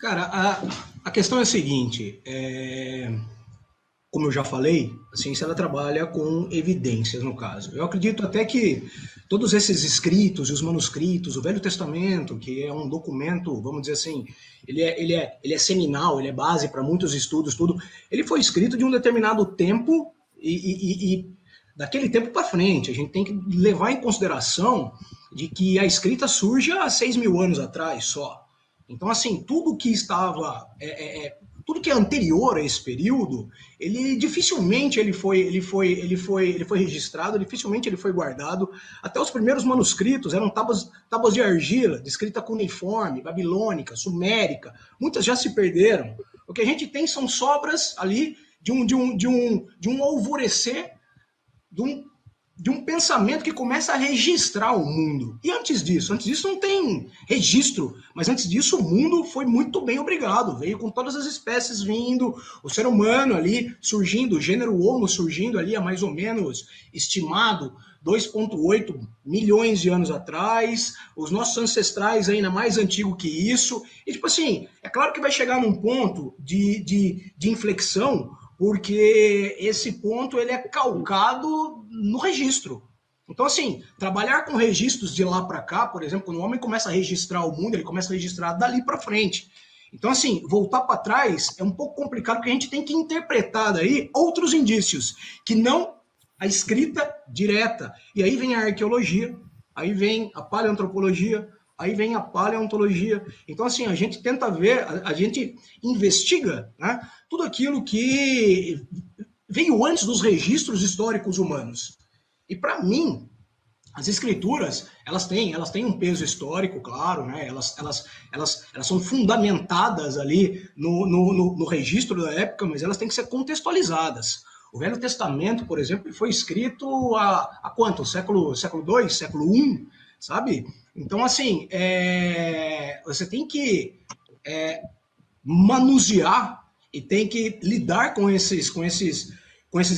Cara, a questão é a seguinte, como eu já falei, a ciência ela trabalha com evidências, no caso. Eu acredito até que todos esses escritos e os manuscritos, o Velho Testamento, que é um documento, vamos dizer assim, ele é seminal, ele é base para muitos estudos, tudo, ele foi escrito de um determinado tempo e daquele tempo para frente. A gente tem que levar em consideração de que a escrita surge há 6.000 anos atrás só. Então, assim, tudo que estava tudo que é anterior a esse período, ele dificilmente ele foi registrado, dificilmente ele foi guardado. Até os primeiros manuscritos eram tábuas de argila, de escrita cuneiforme, babilônica, sumérica. Muitas já se perderam. O que a gente tem são sobras ali de um alvorecer, de um pensamento que começa a registrar o mundo. E antes disso não tem registro, mas antes disso o mundo foi muito bem obrigado, veio com todas as espécies vindo, o ser humano ali surgindo, o gênero Homo surgindo ali há mais ou menos estimado 2,8 milhões de anos atrás, os nossos ancestrais ainda mais antigo que isso, e tipo assim, é claro que vai chegar num ponto de inflexão, porque esse ponto ele é calcado no registro. Então, assim, trabalhar com registros de lá para cá, por exemplo, quando o homem começa a registrar o mundo, ele começa a registrar dali para frente. Então, assim, voltar para trás é um pouco complicado, porque a gente tem que interpretar daí outros indícios, que não a escrita direta. E aí vem a arqueologia, aí vem a paleoantropologia, aí vem a paleontologia. Então, assim, a gente tenta ver, a gente investiga, né, tudo aquilo que veio antes dos registros históricos humanos. E para mim, as escrituras, elas têm um peso histórico, claro, né? Elas são fundamentadas ali no registro da época, mas elas têm que ser contextualizadas. O Velho Testamento, por exemplo, foi escrito há quanto? Século II, século I, sabe? Então, assim, você tem que manusear e tem que lidar com esses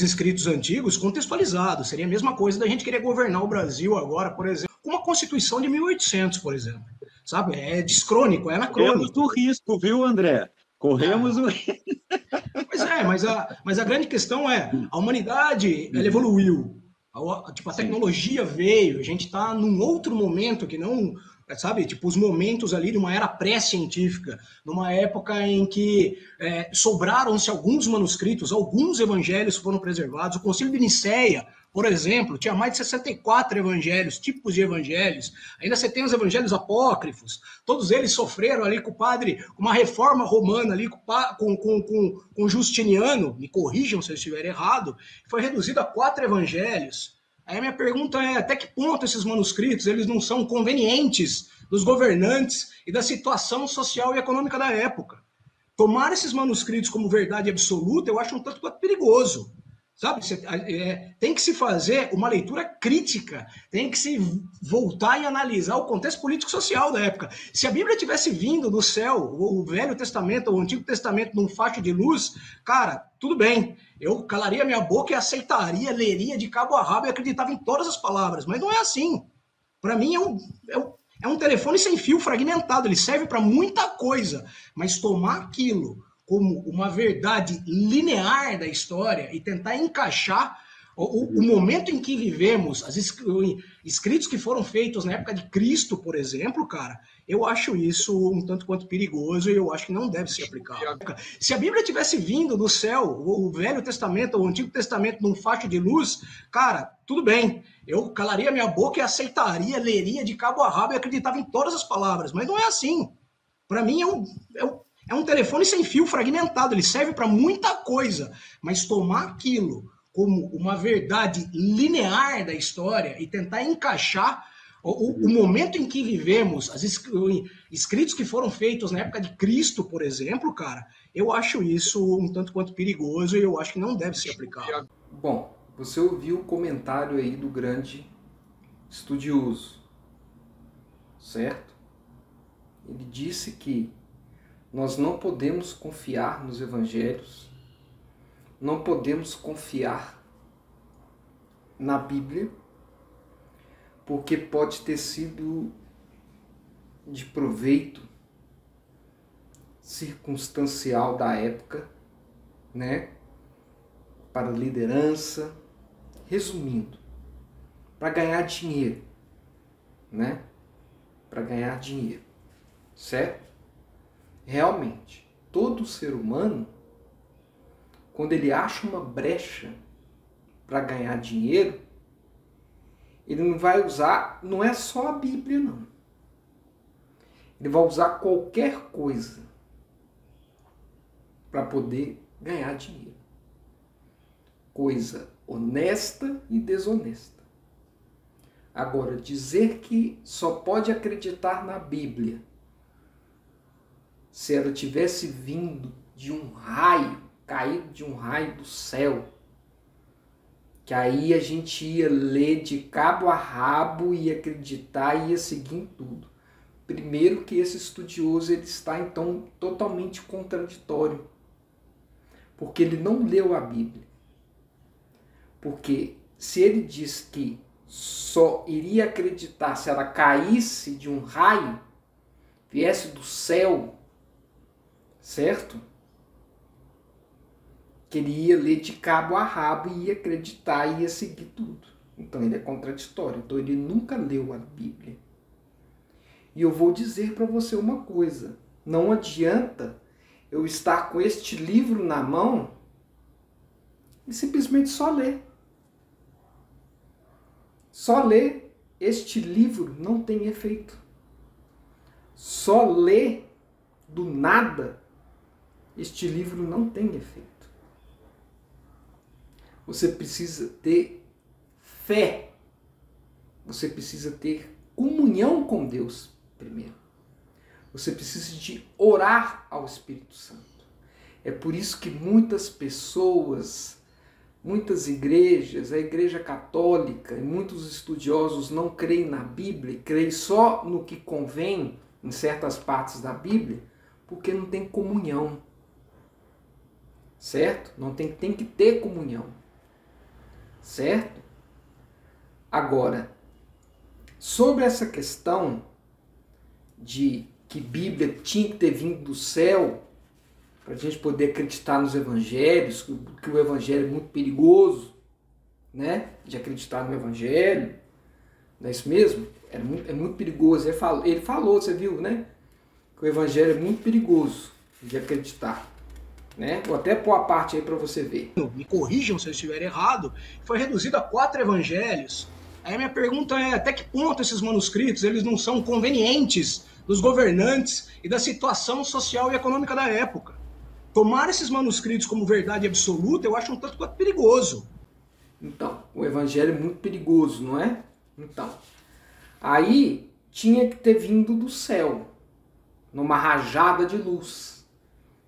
escritos antigos contextualizados. Seria a mesma coisa da gente querer governar o Brasil agora, por exemplo, com uma Constituição de 1800, por exemplo. Sabe? É descrônico, é Corremos anacrônico. o risco, viu, André? Corremos Ah, o risco. mas a grande questão a humanidade, ela evoluiu. A Sim. tecnologia veio, a gente está num outro momento que não, sabe, tipo, os momentos ali de uma era pré-científica, numa época em que sobraram-se alguns manuscritos, alguns evangelhos foram preservados. O Concílio de Nicéia, por exemplo, tinha mais de 64 evangelhos, tipos de evangelhos. Ainda você tem os evangelhos apócrifos, todos eles sofreram ali com o padre, uma reforma romana ali com Justiniano, me corrijam se eu estiver errado, foi reduzido a 4 evangelhos. Aí a minha pergunta é, até que ponto esses manuscritos eles não são convenientes dos governantes e da situação social e econômica da época? Tomar esses manuscritos como verdade absoluta, eu acho um tanto quanto perigoso. Sabe? Tem que se fazer uma leitura crítica, tem que se voltar e analisar o contexto político-social da época. Se a Bíblia tivesse vindo do céu, o Velho Testamento, o Antigo Testamento, num facho de luz, cara, tudo bem. Eu calaria minha boca e aceitaria, leria de cabo a rabo e acreditava em todas as palavras, mas não é assim. Para mim é um telefone sem fio fragmentado, ele serve para muita coisa, mas tomar aquilo como uma verdade linear da história e tentar encaixar o momento em que vivemos, os escritos que foram feitos na época de Cristo, por exemplo, cara, eu acho isso um tanto quanto perigoso e eu acho que não deve ser aplicado. Se a Bíblia tivesse vindo do céu, o Velho Testamento, o Antigo Testamento, num facho de luz, cara, tudo bem. Eu calaria minha boca e aceitaria, leria de cabo a rabo e acreditava em todas as palavras, mas não é assim. Para mim é um telefone sem fio fragmentado, ele serve para muita coisa, mas tomar aquilo como uma verdade linear da história e tentar encaixar o momento em que vivemos, os escritos que foram feitos na época de Cristo, por exemplo, cara, eu acho isso um tanto quanto perigoso e eu acho que não deve ser aplicado. Bom, você ouviu o comentário aí do grande estudioso, certo? Ele disse que nós não podemos confiar nos evangelhos, não podemos confiar na Bíblia, porque pode ter sido de proveito circunstancial da época, né? Para liderança, resumindo, para ganhar dinheiro, né? Para ganhar dinheiro, certo? Realmente, todo ser humano, quando ele acha uma brecha para ganhar dinheiro, ele não vai usar, não é só a Bíblia, não. Ele vai usar qualquer coisa para poder ganhar dinheiro. Coisa honesta e desonesta. Agora, dizer que só pode acreditar na Bíblia se ela tivesse vindo de um raio, caído de um raio do céu, que aí a gente ia ler de cabo a rabo, ia acreditar e ia seguir em tudo. Primeiro que esse estudioso ele está então totalmente contraditório, porque ele não leu a Bíblia. Porque se ele diz que só iria acreditar se ela caísse de um raio, viesse do céu, certo? Que ele ia ler de cabo a rabo e ia acreditar e ia seguir tudo. Então ele é contraditório. Então ele nunca leu a Bíblia. E eu vou dizer para você uma coisa. Não adianta eu estar com este livro na mão e simplesmente só ler. Só ler este livro não tem efeito. Só ler do nada este livro não tem efeito. Você precisa ter fé. Você precisa ter comunhão com Deus primeiro. Você precisa de orar ao Espírito Santo. É por isso que muitas pessoas, muitas igrejas, a Igreja Católica e muitos estudiosos não creem na Bíblia, creem só no que convém em certas partes da Bíblia, porque não tem comunhão. Certo? Não tem que ter comunhão. Certo? Agora, sobre essa questão de que Bíblia tinha que ter vindo do céu, para a gente poder acreditar nos evangelhos, que o evangelho é muito perigoso, né? De acreditar no evangelho, não é isso mesmo? É muito perigoso. Ele falou, você viu, né? Que o evangelho é muito perigoso de acreditar. Né? Vou até pôr a parte aí para você ver. Me corrijam se eu estiver errado, foi reduzido a 4 evangelhos. Aí a minha pergunta é, até que ponto esses manuscritos eles não são convenientes dos governantes e da situação social e econômica da época? Tomar esses manuscritos como verdade absoluta eu acho um tanto quanto perigoso. Então, o evangelho é muito perigoso, não é? Então, aí tinha que ter vindo do céu, numa rajada de luz,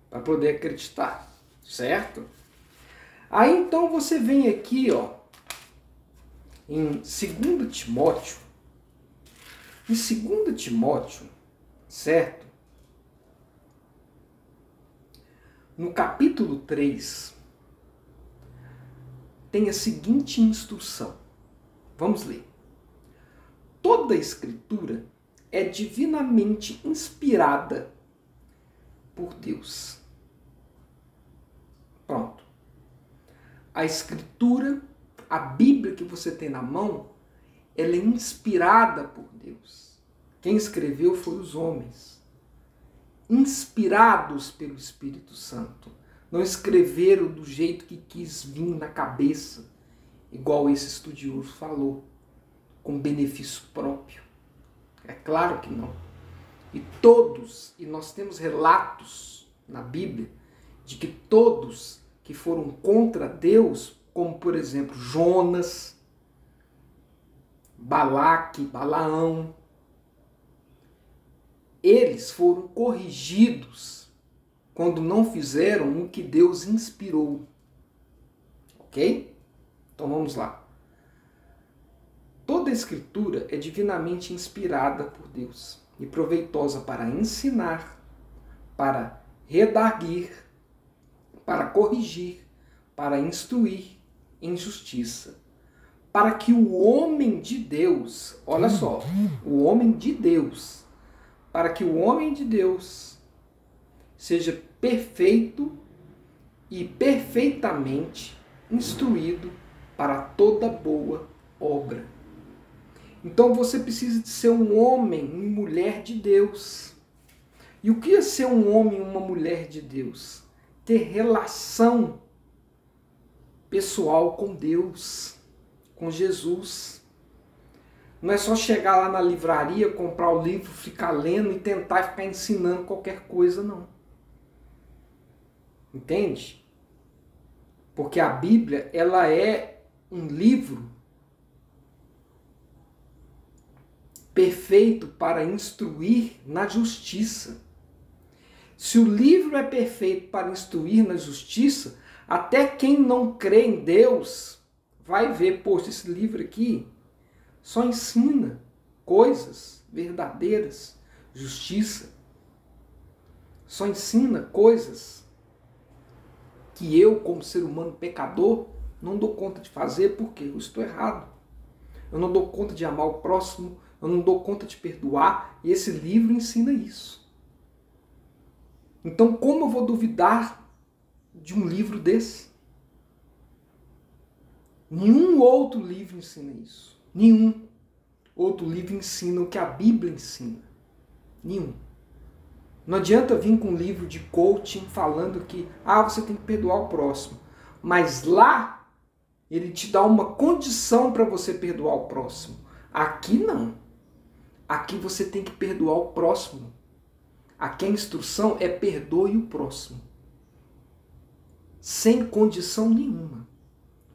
para poder acreditar, certo? Aí então você vem aqui, ó, em 2 Timóteo, certo? No capítulo 3, tem a seguinte instrução. Vamos ler. Toda a Escritura é divinamente inspirada por Deus. Pronto. A Escritura, a Bíblia que você tem na mão, ela é inspirada por Deus. Quem escreveu foi os homens, inspirados pelo Espírito Santo. Não escreveram do jeito que quis vir na cabeça, igual esse estudioso falou, com benefício próprio. É claro que não. E nós temos relatos na Bíblia de que todos que foram contra Deus, como por exemplo Jonas, Balaque, Balaão, eles foram corrigidos quando não fizeram o que Deus inspirou. Ok? Então vamos lá. Toda a Escritura é divinamente inspirada por Deus e proveitosa para ensinar, para redarguir, para corrigir, para instruir em justiça, para que o homem de Deus, olha só, o homem de Deus, para que o homem de Deus seja perfeito e perfeitamente instruído para toda boa obra. Então você precisa de ser um homem e mulher de Deus. E o que é ser um homem e uma mulher de Deus? Ter relação pessoal com Deus, com Jesus. Não é só chegar lá na livraria, comprar o livro, ficar lendo e tentar ficar ensinando qualquer coisa, não. Entende? Porque a Bíblia, ela é um livro perfeito para instruir na justiça. Se o livro é perfeito para instruir na justiça, até quem não crê em Deus vai ver, poxa, esse livro aqui só ensina coisas verdadeiras, justiça. Só ensina coisas que eu, como ser humano pecador, não dou conta de fazer porque eu estou errado. Eu não dou conta de amar o próximo, eu não dou conta de perdoar, e esse livro ensina isso. Então, como eu vou duvidar de um livro desse? Nenhum outro livro ensina isso. Nenhum outro livro ensina o que a Bíblia ensina. Nenhum. Não adianta vir com um livro de coaching falando que você tem que perdoar o próximo. Mas lá, ele te dá uma condição para você perdoar o próximo. Aqui não. Aqui você tem que perdoar o próximo. Aqui a instrução é perdoe o próximo. Sem condição nenhuma.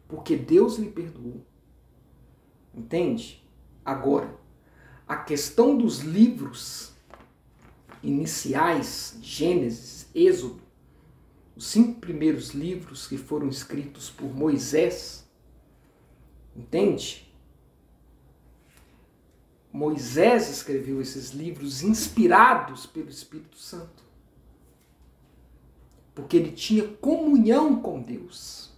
Porque Deus lhe perdoou. Entende? Agora, a questão dos livros iniciais, Gênesis, Êxodo, os 5 primeiros livros que foram escritos por Moisés, entende? Moisés escreveu esses livros inspirados pelo Espírito Santo. Porque ele tinha comunhão com Deus.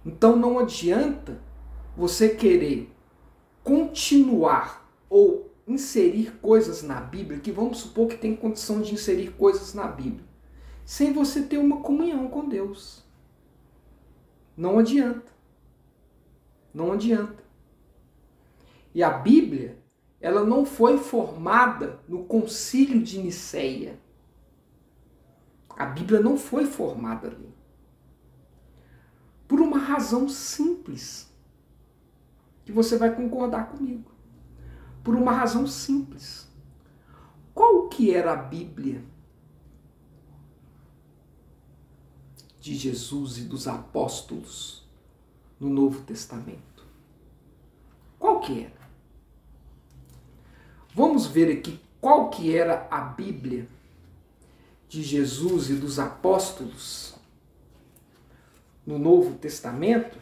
Então não adianta você querer continuar ou inserir coisas na Bíblia, que vamos supor que tem condição de inserir coisas na Bíblia, sem você ter uma comunhão com Deus. Não adianta. Não adianta. E a Bíblia, ela não foi formada no Concílio de Nicéia. A Bíblia não foi formada ali. Por uma razão simples, que você vai concordar comigo. Por uma razão simples. Qual que era a Bíblia de Jesus e dos apóstolos no Novo Testamento? Qual que era? Vamos ver aqui qual que era a Bíblia de Jesus e dos apóstolos no Novo Testamento?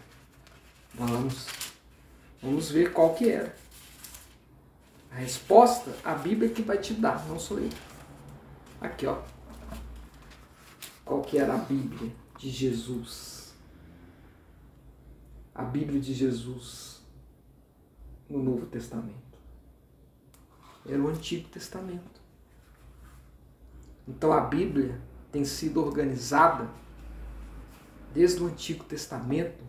Vamos ver qual que era. A resposta, a Bíblia que vai te dar, não sou eu. Aqui, ó. Qual que era a Bíblia de Jesus? A Bíblia de Jesus no Novo Testamento. Era o Antigo Testamento. Então a Bíblia tem sido organizada desde o Antigo Testamento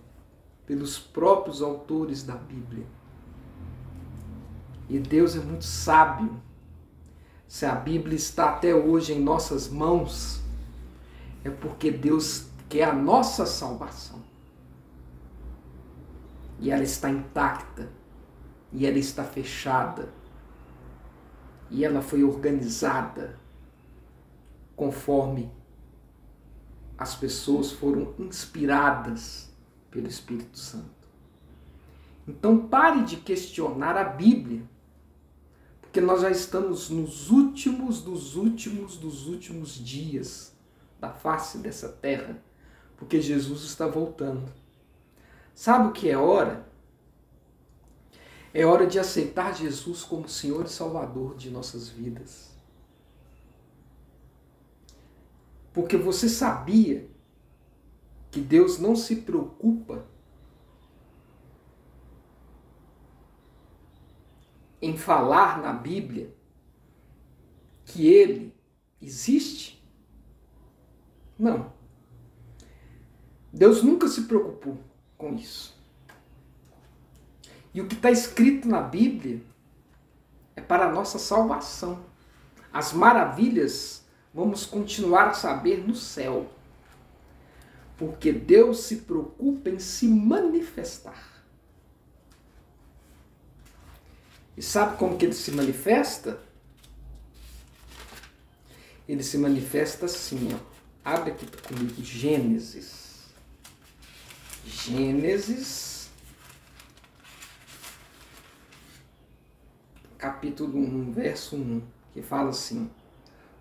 pelos próprios autores da Bíblia. E Deus é muito sábio. Se a Bíblia está até hoje em nossas mãos, é porque Deus quer a nossa salvação. E ela está intacta. E ela está fechada. E ela foi organizada conforme as pessoas foram inspiradas pelo Espírito Santo. Então pare de questionar a Bíblia, porque nós já estamos nos últimos dos últimos dias da face dessa terra, porque Jesus está voltando. Sabe o que é hora? É hora de aceitar Jesus como Senhor e Salvador de nossas vidas. Porque você sabia que Deus não se preocupa em falar na Bíblia que Ele existe? Não. Deus nunca se preocupou com isso. E o que está escrito na Bíblia é para a nossa salvação. As maravilhas vamos continuar a saber no céu. Porque Deus se preocupa em se manifestar. E sabe como que ele se manifesta? Ele se manifesta assim, ó. Abre aqui comigo, Gênesis. Gênesis, capítulo 1, verso 1, que fala assim: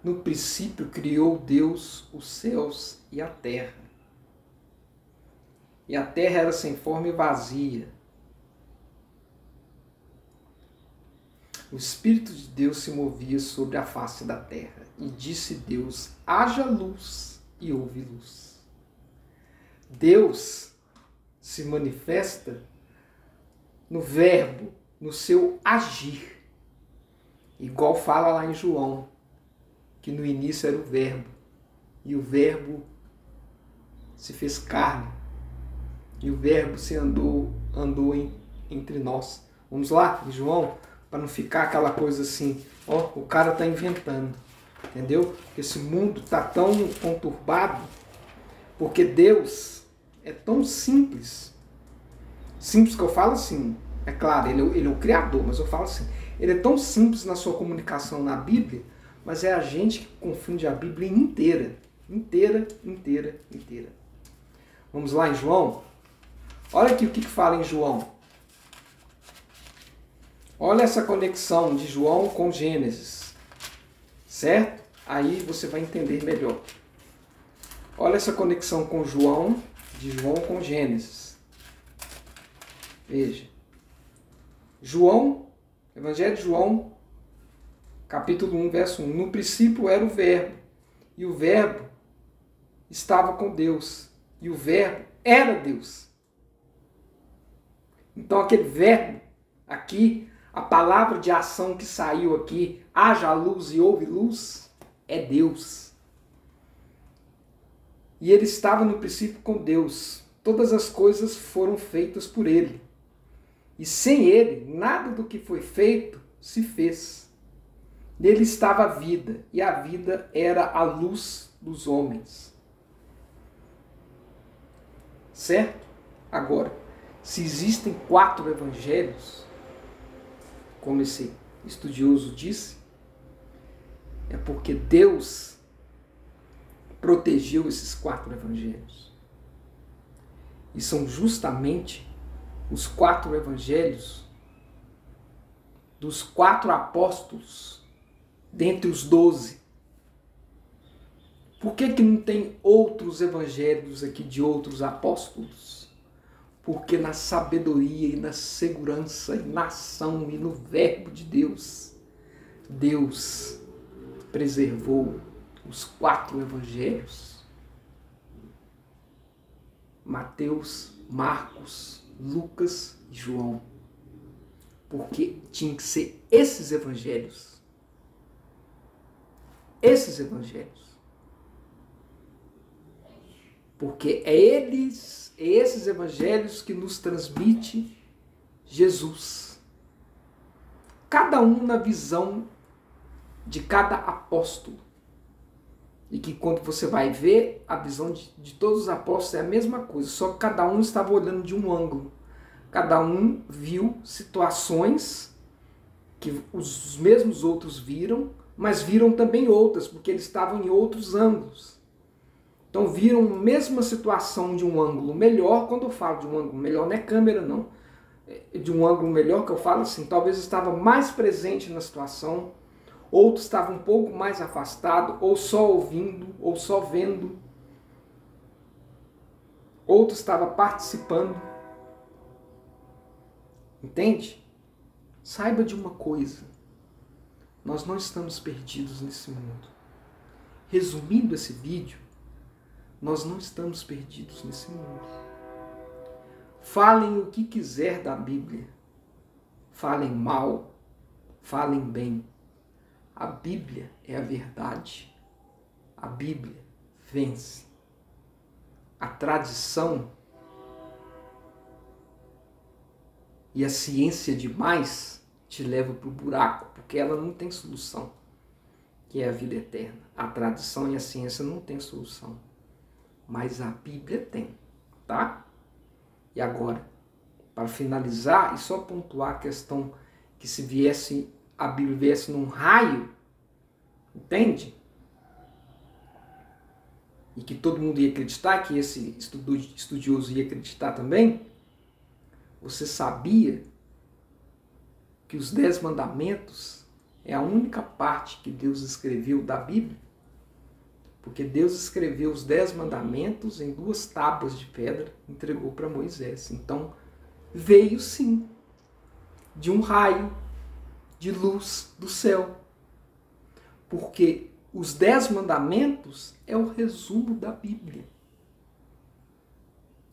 no princípio criou Deus os céus e a terra. E a terra era sem forma e vazia. O Espírito de Deus se movia sobre a face da terra. E disse Deus: haja luz, e houve luz. Deus se manifesta no verbo, no seu agir. Igual fala lá em João, que no início era o verbo. E o verbo se fez carne. E o verbo se andou entre nós. Vamos lá, em João? Para não ficar aquela coisa assim, ó, o cara está inventando, entendeu? Porque esse mundo está tão conturbado, porque Deus é tão simples. Simples que eu falo assim, é claro, ele é o Criador, mas eu falo assim, ele é tão simples na sua comunicação na Bíblia, mas é a gente que confunde a Bíblia inteira. Inteira. Vamos lá em João? Olha aqui o que fala em João. Olha essa conexão de João com Gênesis, certo? Aí você vai entender melhor. Olha essa conexão com João, de João com Gênesis. Veja. João, Evangelho de João, capítulo 1, verso 1. No princípio era o verbo, e o verbo estava com Deus, e o verbo era Deus. Então aquele verbo aqui, a palavra de ação que saiu aqui, haja luz e houve luz, é Deus. E ele estava no princípio com Deus. Todas as coisas foram feitas por ele. E sem ele, nada do que foi feito se fez. Nele estava a vida, e a vida era a luz dos homens. Certo? Agora, se existem 4 evangelhos, como esse estudioso disse, é porque Deus protegeu esses 4 evangelhos. E são justamente os 4 evangelhos dos 4 apóstolos, dentre os 12. Por que não tem outros evangelhos aqui de outros apóstolos? Porque na sabedoria e na segurança e na ação e no verbo de Deus, Deus preservou os 4 evangelhos. Mateus, Marcos, Lucas e João. Porque tinha que ser esses evangelhos. Esses evangelhos. Porque é esses evangelhos que nos transmite Jesus. Cada um na visão de cada apóstolo. E que quando você vai ver, a visão de todos os apóstolos é a mesma coisa, só que cada um estava olhando de um ângulo. Cada um viu situações que os mesmos outros viram, mas viram também outras, porque eles estavam em outros ângulos. Então viram a mesma situação de um ângulo melhor. Quando eu falo de um ângulo melhor, não é câmera não. De um ângulo melhor que eu falo assim, talvez estava mais presente na situação, outros estavam um pouco mais afastados, ou só ouvindo, ou só vendo. Outros estavam participando. Entende? Saiba de uma coisa. Nós não estamos perdidos nesse mundo. Resumindo esse vídeo, nós não estamos perdidos nesse mundo. Falem o que quiser da Bíblia. Falem mal, falem bem. A Bíblia é a verdade. A Bíblia vence. a tradição e a ciência demais te leva para o buraco, porque ela não tem solução, que é a vida eterna. A tradição e a ciência não tem solução, mas a Bíblia tem, tá? E agora, para finalizar, e só pontuar a questão que se viesse, a Bíblia viesse num raio, entende? E que todo mundo ia acreditar, que esse estudioso ia acreditar também. Você sabia que os 10 mandamentos é a única parte que Deus escreveu da Bíblia? Porque Deus escreveu os 10 mandamentos em 2 tábuas de pedra e entregou para Moisés. Então, veio sim de um raio de luz do céu. Porque os 10 mandamentos é o resumo da Bíblia.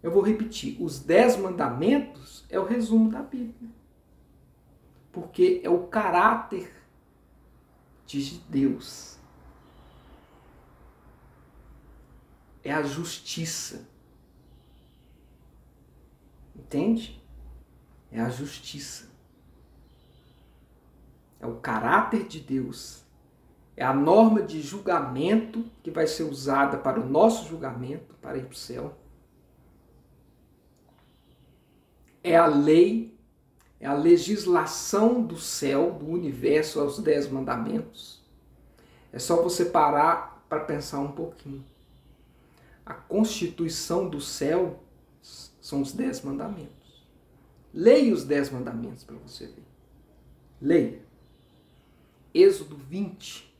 Eu vou repetir, os 10 mandamentos é o resumo da Bíblia. Porque é o caráter de Deus. É a justiça. Entende? É a justiça. É o caráter de Deus. É a norma de julgamento que vai ser usada para o nosso julgamento, para ir para o céu. É a lei, é a legislação do céu, do universo, aos 10 mandamentos. É só você parar para pensar um pouquinho. A constituição do céu são os 10 mandamentos. Leia os 10 mandamentos para você ver. Leia. Êxodo 20.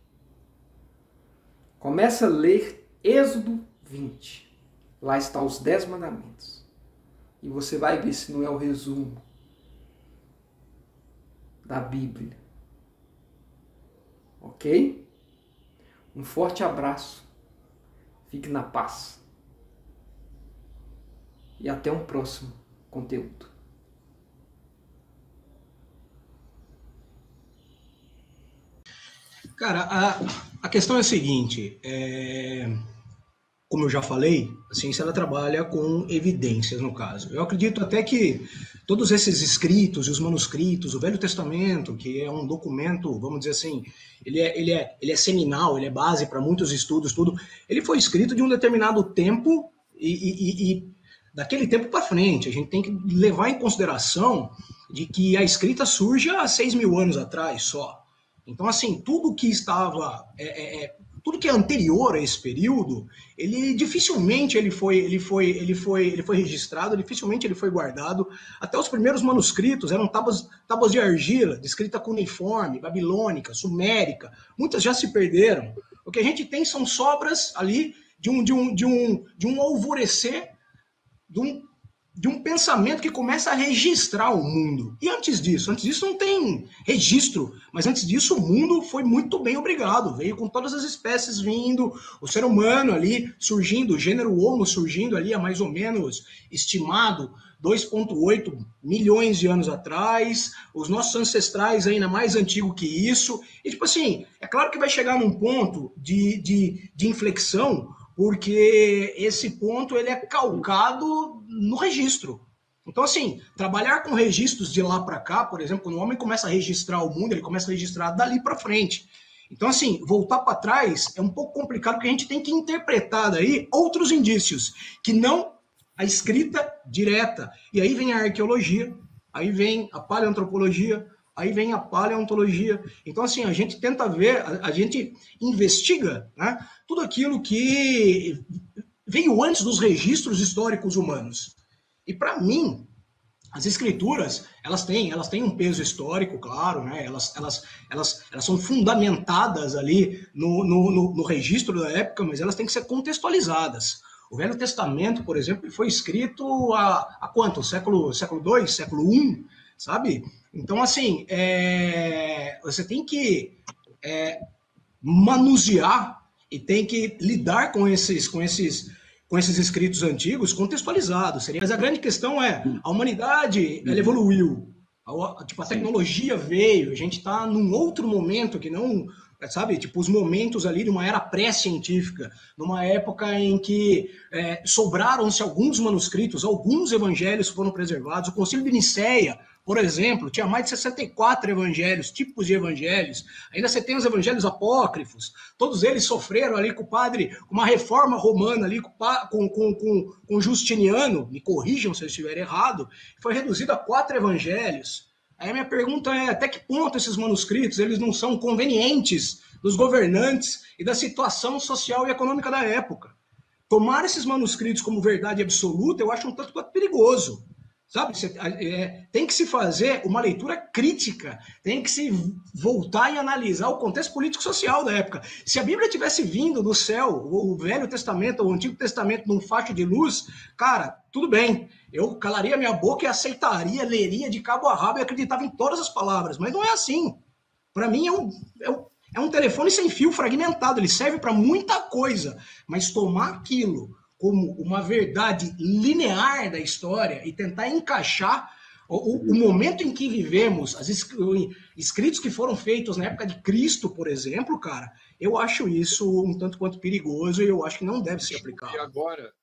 Começa a ler Êxodo 20. Lá estão os 10 mandamentos. E você vai ver se não é o resumo da Bíblia. Ok? Um forte abraço. Fique na paz. E até um próximo conteúdo. Cara, a questão é a seguinte, como eu já falei, a ciência ela trabalha com evidências, no caso. Eu acredito até que todos esses escritos e os manuscritos, o Velho Testamento, que é um documento, vamos dizer assim, ele é seminal, ele é base para muitos estudos, tudo, ele foi escrito de um determinado tempo e daquele tempo para frente. A gente tem que levar em consideração de que a escrita surge há 6.000 anos atrás só. Então, assim, tudo que estava, tudo que é anterior a esse período, ele dificilmente ele foi registrado, dificilmente ele foi guardado. Até os primeiros manuscritos eram tábuas de argila, de escrita cuneiforme, babilônica, sumérica. Muitas já se perderam. O que a gente tem são sobras ali de um alvorecer, de um pensamento que começa a registrar o mundo. E antes disso não tem registro, mas antes disso o mundo foi muito bem obrigado, veio com todas as espécies vindo, o ser humano ali surgindo, o gênero Homo surgindo ali há mais ou menos, estimado, 2,8 milhões de anos atrás, os nossos ancestrais ainda mais antigo que isso, e tipo assim, é claro que vai chegar num ponto de inflexão, porque esse ponto ele é calcado no registro. Então, assim, trabalhar com registros de lá para cá, por exemplo, quando o homem começa a registrar o mundo, ele começa a registrar dali para frente. Então, assim, voltar para trás é um pouco complicado, porque a gente tem que interpretar daí outros indícios, que não a escrita direta. E aí vem a arqueologia, aí vem a paleoantropologia, aí vem a paleontologia. Então, assim, a gente tenta ver, a gente investiga, né, tudo aquilo que veio antes dos registros históricos humanos. E, para mim, as escrituras, elas têm um peso histórico, claro, né? Elas são fundamentadas ali no registro da época, mas elas têm que ser contextualizadas. O Velho Testamento, por exemplo, foi escrito há quanto? Século II? Século I? Sabe? Então, assim, você tem que manusear e tem que lidar com esses escritos antigos contextualizados. Mas a grande questão é, a humanidade ela evoluiu, a tecnologia veio, a gente está num outro momento que não sabe? Tipo, os momentos ali de uma era pré-científica, numa época em que sobraram-se alguns manuscritos, alguns evangelhos foram preservados. O Concílio de Nicéia, por exemplo, tinha mais de 64 evangelhos, tipos de evangelhos. Ainda você tem os evangelhos apócrifos, todos eles sofreram ali com o padre, uma reforma romana ali com Justiniano, me corrijam se eu estiver errado, foi reduzido a 4 evangelhos. Aí a minha pergunta é, até que ponto esses manuscritos eles não são convenientes dos governantes e da situação social e econômica da época? Tomar esses manuscritos como verdade absoluta eu acho um tanto quanto perigoso. Sabe? Tem que se fazer uma leitura crítica, tem que se voltar e analisar o contexto político-social da época. Se a Bíblia tivesse vindo do céu, o Velho Testamento, o Antigo Testamento, num facho de luz, cara, tudo bem, eu calaria minha boca e aceitaria, leria de cabo a rabo e acreditava em todas as palavras, mas não é assim. Para mim é um telefone sem fio fragmentado, ele serve para muita coisa, mas tomar aquilo como uma verdade linear da história e tentar encaixar o momento em que vivemos, os escritos que foram feitos na época de Cristo, por exemplo, cara, eu acho isso um tanto quanto perigoso e eu acho que não deve ser aplicado. E agora,